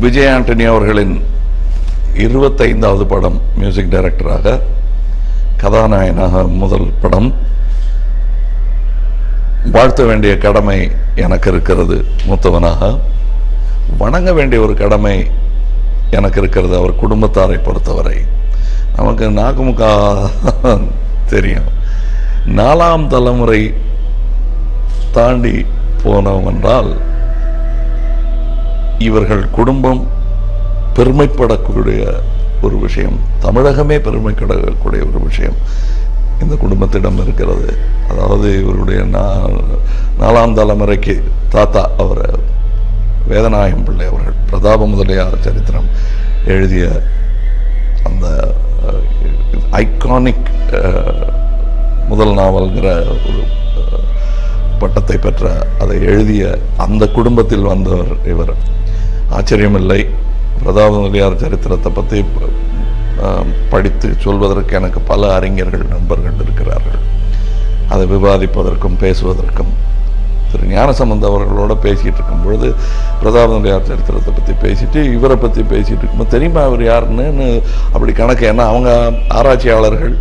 விஜய் ஆண்டனி அவர்களின் 25வது படம் மியூசிக் டைரக்டராக, கதாநாயகனாக முதல் படம். வாழ்த்த வேண்டிய கடமை எனக்கு இருக்கிறது மூத்தவனாக. வணங்க வேண்டிய ஒரு கடமை எனக்கு இருக்கிறது அவர் குடும்பத்தாரை பொறுத்தவரை. நமக்கு நாக்குமுக்கா தெரியும். 4ஆம் தலைமுறை தாண்டி போனோம் என்றால் இவர்கள் குடும்பம் பெருமைப்படக்கூடிய ஒரு விஷயம், தமிழகமே பெருமைப்படக்கூடிய ஒரு விஷயம் இந்த குடும்பத்திடம் இருக்கிறது. அதாவது இவருடைய 4ஆம் தலைமுறைக்கு தாத்தா அவர் வேதநாயகம் பிள்ளை அவர்கள் பிரதாப முதலியார் சரித்திரம் எழுதிய அந்த ஐகானிக் முதல் நாவல்கிற ஒரு பட்டத்தை பெற்ற அதை எழுதிய அந்த குடும்பத்தில் வந்தவர் இவர். ஆச்சரியமில்லை, பிரதாப முதலியார் சரித்திரத்தை பற்றி படித்து சொல்வதற்கு எனக்கு பல அறிஞர்கள் நண்பர்கள் இருக்கிறார்கள். அதை விவாதிப்பதற்கும் பேசுவதற்கும். திரு ஞானசம்பந்த அவர்களோட பேசிகிட்டு இருக்கும் பொழுது பிரதாப முதலியார் சரித்திரத்தை பற்றி பேசிட்டு இவரை பற்றி பேசிகிட்டு இருக்கும்போது தெரியுமா அவர் யாருன்னு அப்படி கணக்கு. ஏன்னா அவங்க ஆராய்ச்சியாளர்கள்,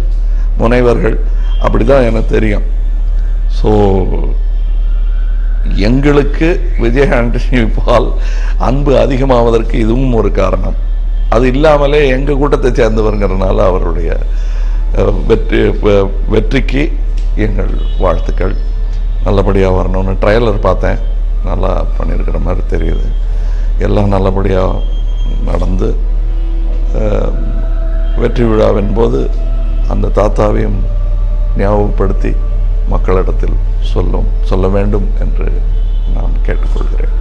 முனைவர்கள், அப்படி தான் எனக்கு தெரியும். ஸோ எங்களுக்கு விஜய் ஆண்டனி பால் அன்பு அதிகமாவதற்கு இதுவும் ஒரு காரணம். அது இல்லாமலே எங்கள் கூட்டத்தை சேர்ந்தவருங்கிறதுனால அவருடைய வெற்றிக்கு எங்கள் வாழ்த்துக்கள். நல்லபடியாக வரணும்னு ட்ரைலர் பார்த்தேன், நல்லா பண்ணியிருக்கிற மாதிரி தெரியுது. எல்லாம் நல்லபடியாக நடந்து வெற்றி விழாவின் போது அந்த தாத்தாவையும் ஞாபகப்படுத்தி மக்களிடத்தில் சொல்ல வேண்டும் என்று நான் கேட்டுக்கொள்கிறேன்.